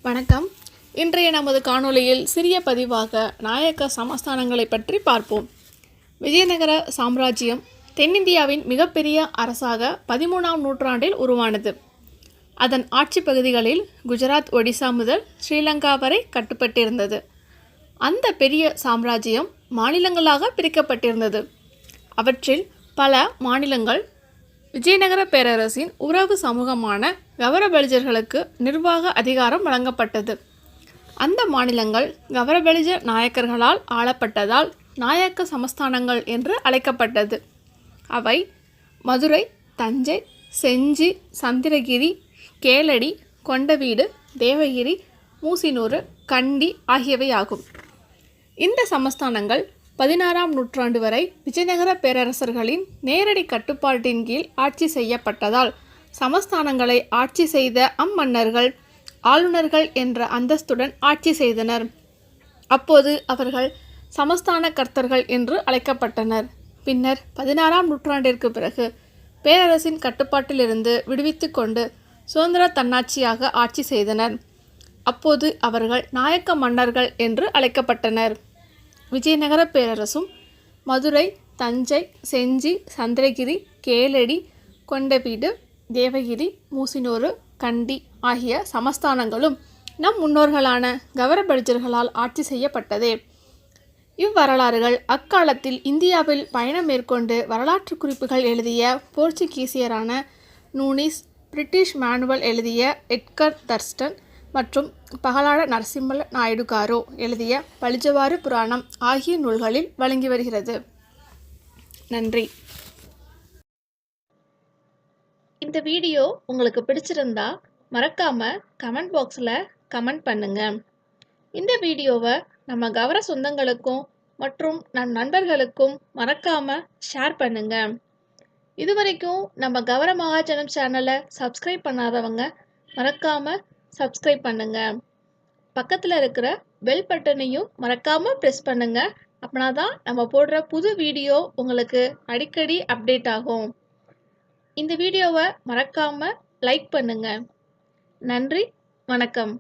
வணக்கம். இன்றைய நமது காணொளியில் சிறிய பதிவாக நாயக்க சமஸ்தானங்களை பற்றி பார்ப்போம். விஜயநகர சாம்ராஜ்யம் தென்னிந்தியாவின் மிகப்பெரிய அரசாக 13ஆம் நூற்றாண்டில் உருவானது. அதன் ஆட்சி பகுதிகளில் குஜராத், ஒடிசா முதல் ஸ்ரீலங்கா வரை கட்டுப்பட்டிருந்தது. அந்த பெரிய சாம்ராஜ்யம் மாநிலங்களாக பிரிக்கப்பட்டிருந்தது. அவற்றில் பல மாநிலங்கள் விஜயநகர பேரரசின் உறவு சமூகமான கவரபெலிஜர்களுக்கு நிர்வாக அதிகாரம் வழங்கப்பட்டது. அந்த மாநிலங்கள் கவரபெலிஜ நாயக்கர்களால் ஆளப்பட்டதால் நாயக்க சமஸ்தானங்கள் என்று அழைக்கப்பட்டது. அவை மதுரை, தஞ்சை, செஞ்சி, சந்திரகிரி, கேளடி, கொண்டவீடு, தேவகிரி, மூசினூறு, கண்டி ஆகியவையாகும். இந்த சமஸ்தானங்கள் 16ஆம் நூற்றாண்டு வரை விஜயநகர பேரரசர்களின் நேரடி கட்டுப்பாட்டின் கீழ் ஆட்சி செய்யப்பட்டதால் சமஸ்தானங்களை ஆட்சி செய்த அம்மன்னர்கள் ஆளுநர்கள் என்ற அந்தஸ்துடன் ஆட்சி செய்தனர். அப்போது அவர்கள் சமஸ்தான கர்த்தர்கள் என்று அழைக்கப்பட்டனர். பின்னர் 16ஆம் நூற்றாண்டிற்கு பிறகு பேரரசின் கட்டுப்பாட்டிலிருந்து விடுவித்து கொண்டு சுதந்திர தன்னாட்சியாக ஆட்சி செய்தனர். அப்போது அவர்கள் நாயக்க மன்னர்கள் என்று அழைக்கப்பட்டனர். விஜயநகர பேரரசும் மதுரை, தஞ்சை, செஞ்சி, சந்திரகிரி, கேளடி, கொண்டவீடு, தேவகிரி, மூசினூறு, கண்டி ஆகிய சமஸ்தானங்களும் நம் முன்னோர்களான கவரபெலிஜர்களால் ஆட்சி செய்யப்பட்டதே. இவ்வரலாறுகள் அக்காலத்தில் இந்தியாவில் பயணம் மேற்கொண்டு வரலாற்று குறிப்புகள் எழுதிய போர்ச்சுகீசியரான நூனிஸ், பிரிட்டிஷ் மேனுவல் எழுதிய எட்கர் தர்ஸ்டன் மற்றும் பகலாட நரசிம்மல நாயுடு காரோ எழுதிய பலிஜவாறு புராணம் ஆகிய நூல்களில் வழங்கி வருகிறது. நன்றி. இந்த வீடியோ உங்களுக்கு பிடிச்சிருந்தா மறக்காம கமெண்ட் பாக்ஸில் கமெண்ட் பண்ணுங்க. இந்த வீடியோவை நம்ம கவர சொந்தங்களுக்கும் மற்றும் நம் நண்பர்களுக்கும் மறக்காம ஷேர் பண்ணுங்க. இதுவரைக்கும் நம்ம கவர மகாஜனம் சேனலை சப்ஸ்கிரைப் பண்ணாதவங்க மறக்காம சப்ஸ்கிரைப் பண்ணுங்க. பக்கத்தில் இருக்கிற பெல் பட்டனையும் மறக்காம ப்ரெஸ் பண்ணுங்க. அப்படின்னா தான் நம்ம போடுற புது வீடியோ உங்களுக்கு அடிக்கடி அப்டேட் ஆகும். இந்த வீடியோவை மறக்காம லைக் பண்ணுங்க. நன்றி, வணக்கம்.